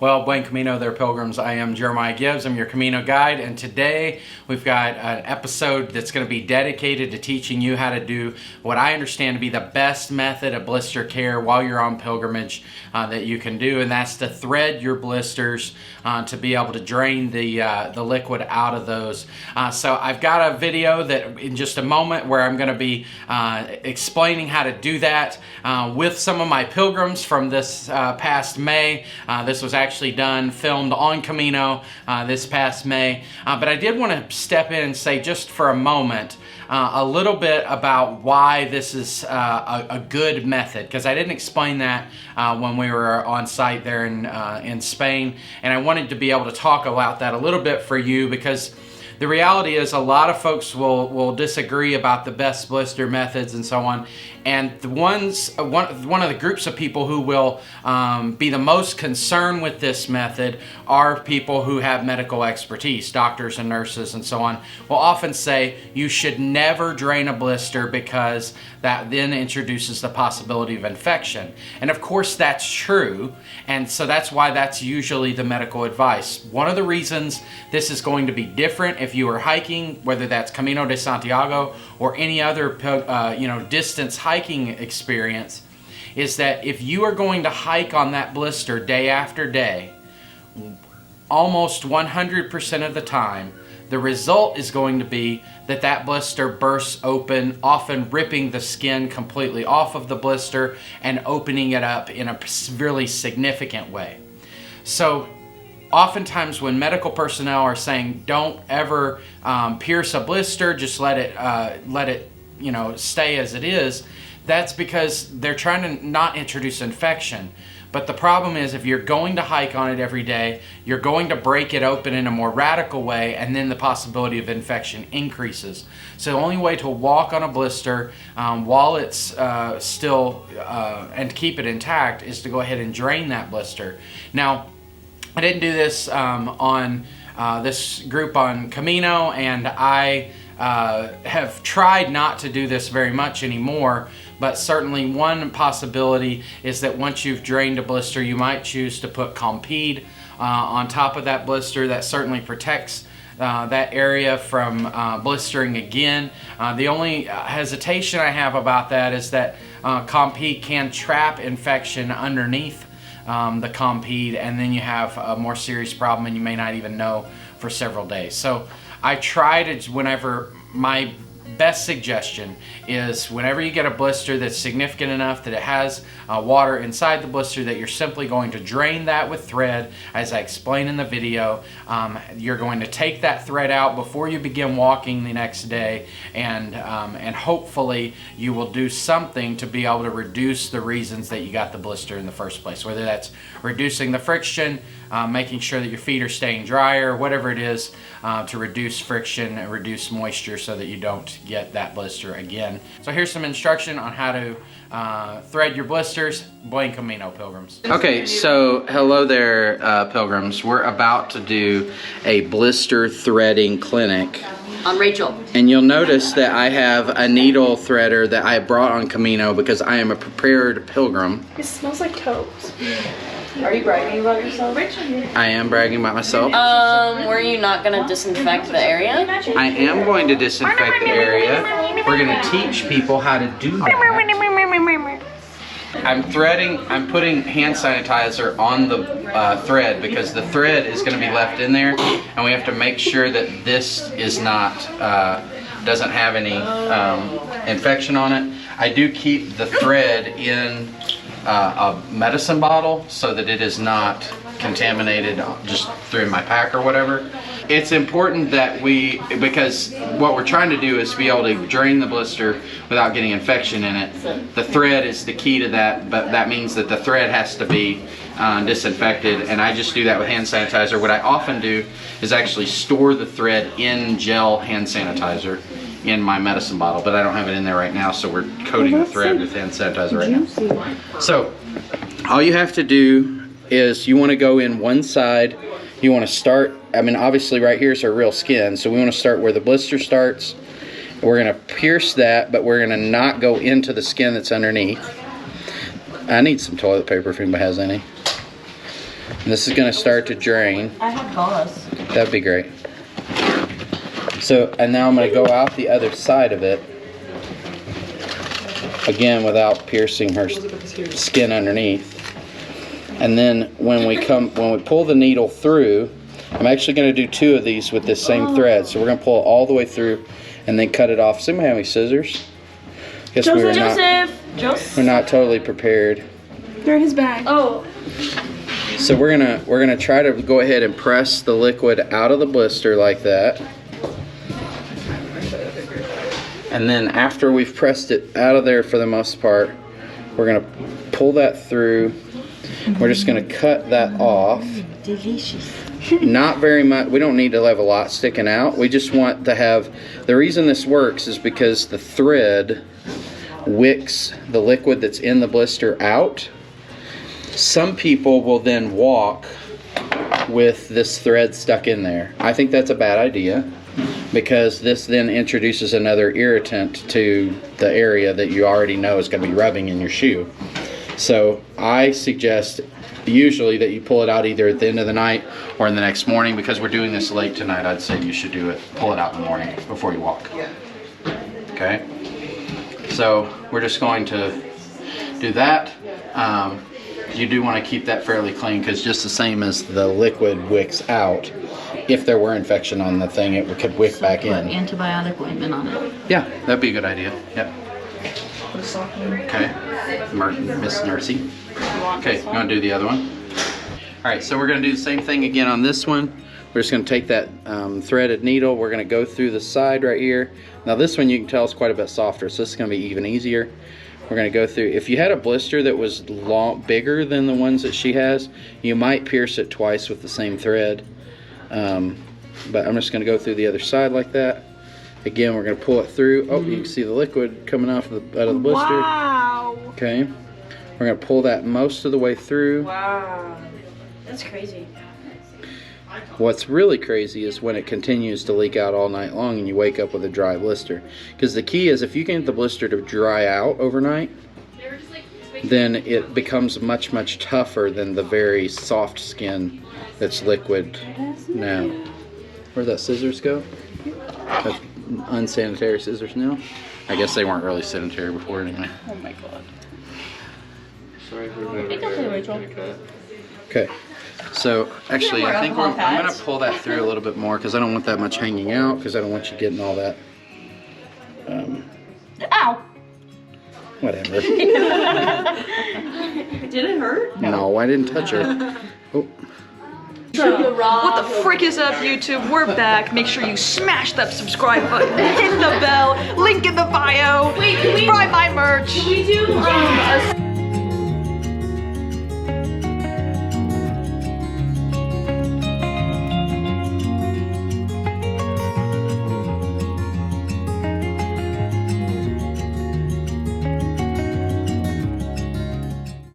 Well, buen Camino there, pilgrims. I am Jeremiah Gibbs. I'm your Camino guide, and today we've got an episode that's going to be dedicated to teaching you how to do what I understand to be the best method of blister care while you're on pilgrimage that you can do, and that's to thread your blisters to be able to drain the liquid out of those. So I've got a video that in just a moment where I'm going to be explaining how to do that with some of my pilgrims from this past May. This was actually filmed on Camino this past May. But I did want to step in and say just for a moment a little bit about why this is a good method, because I didn't explain that when we were on site there in Spain, and I wanted to be able to talk about that a little bit for you, because the reality is a lot of folks will disagree about the best blister methods and so on. And one of the groups of people who will be the most concerned with this method are people who have medical expertise, doctors and nurses and so on, will often say you should never drain a blister because that then introduces the possibility of infection. And of course that's true, and so that's why that's usually the medical advice. One of the reasons this is going to be different if you are hiking, whether that's Camino de Santiago or any other distance hiking experience, is that if you are going to hike on that blister day after day, almost 100% of the time, the result is going to be that that blister bursts open, often ripping the skin completely off of the blister and opening it up in a really significant way. So oftentimes when medical personnel are saying don't ever pierce a blister, just let it stay as it is, that's because they're trying to not introduce infection. But the problem is, if you're going to hike on it every day, you're going to break it open in a more radical way, and then the possibility of infection increases. So the only way to walk on a blister while it's still and keep it intact is to go ahead and drain that blister. Now, I didn't do this on this group on Camino, and I have tried not to do this very much anymore, but certainly one possibility is that once you've drained a blister, you might choose to put Compeed on top of that blister. That certainly protects that area from blistering again. The only hesitation I have about that is that Compeed can trap infection underneath the Compeed, and then you have a more serious problem and you may not even know for several days. So I try to, whenever, my best suggestion is whenever you get a blister that's significant enough that it has water inside the blister, that you're simply going to drain that with thread, as I explained in the video. You're going to take that thread out before you begin walking the next day, and hopefully you will do something to be able to reduce the reasons that you got the blister in the first place, whether that's reducing the friction, making sure that your feet are staying drier, whatever it is, to reduce friction and reduce moisture so that you don't get that blister again. So here's some instruction on how to thread your blisters. Buen Camino, pilgrims. Okay, so hello there, pilgrims. We're about to do a blister threading clinic. I'm Rachel. And you'll notice that I have a needle threader that I brought on Camino because I am a prepared pilgrim. It smells like toes. Are you bragging about yourself? I am bragging about myself. Were you not going to disinfect the area? I am going to disinfect the area. We're going to teach people how to do that. I'm putting hand sanitizer on the thread because the thread is going to be left in there, and we have to make sure that this is not, doesn't have any infection on it. I do keep the thread in a medicine bottle so that it is not contaminated just through my pack or whatever. It's important that because what we're trying to do is be able to drain the blister without getting infection in it. The thread is the key to that, but that means that the thread has to be disinfected, and I just do that with hand sanitizer. What I often do is actually store the thread in gel hand sanitizer in my medicine bottle, but I don't have it in there right now, so we're coating the thread with hand sanitizer right now. So all you have to do is you want to go in one side. You want to start, I mean, obviously right here is our real skin, so we want to start where the blister starts. We're going to pierce that, but we're going to not go into the skin that's underneath. I need some toilet paper if anybody has any. This is going to start to drain. I have gauze. That'd be great. So, and now I'm going to go out the other side of it. Again, without piercing her skin underneath. And then when we pull the needle through, I'm actually going to do 2 of these with this same thread. So we're going to pull it all the way through and then cut it off. Does anybody have any scissors? Guess we're not totally prepared. They're in his bag. Oh. So we're gonna try to go ahead and press the liquid out of the blister like that. And then after we've pressed it out of there for the most part, we're gonna pull that through. We're just gonna cut that off. Delicious. Not very much. We don't need to have a lot sticking out. We just want to have, the reason this works is because the thread wicks the liquid that's in the blister out. Some people will then walk with this thread stuck in there. I think that's a bad idea because this then introduces another irritant to the area that you already know is going to be rubbing in your shoe. So I suggest usually that you pull it out either at the end of the night or in the next morning. Because we're doing this late tonight, I'd say you should pull it out in the morning before you walk. Okay? So we're just going to do that. You do want to keep that fairly clean because just the same as the liquid wicks out, if there were infection on the thing, it could wick back in. Antibiotic ointment on it. Yeah, that'd be a good idea. Yep. Okay, Miss Nursey. Okay, you want to do the other one? All right, so we're going to do the same thing again on this one. We're just going to take that threaded needle. We're going to go through the side right here. Now this one you can tell is quite a bit softer, so this is going to be even easier. We're going to go through. If you had a blister that was bigger than the ones that she has, you might pierce it twice with the same thread. But I'm just going to go through the other side like that. Again, we're going to pull it through. Oh, you can see the liquid coming off out of the blister. Wow. Okay. We're going to pull that most of the way through. Wow. That's crazy. What's really crazy is when it continues to leak out all night long and you wake up with a dry blister. Because the key is if you can get the blister to dry out overnight, then it becomes much, much tougher than the very soft skin that's liquid now. Where'd that scissors go? That's unsanitary scissors now? I guess they weren't really sanitary before anyway. Oh my god. Sorry for It's okay, Rachel. Okay. So actually, I think I'm going to pull that through a little bit more because I don't want that much hanging out because I don't want you getting all that. Ow! Whatever. Did it hurt? No, I didn't touch her. Oh. What the frick is up, YouTube? We're back. Make sure you smash that subscribe button, hit the bell, link in the bio, buy my merch. Can we do a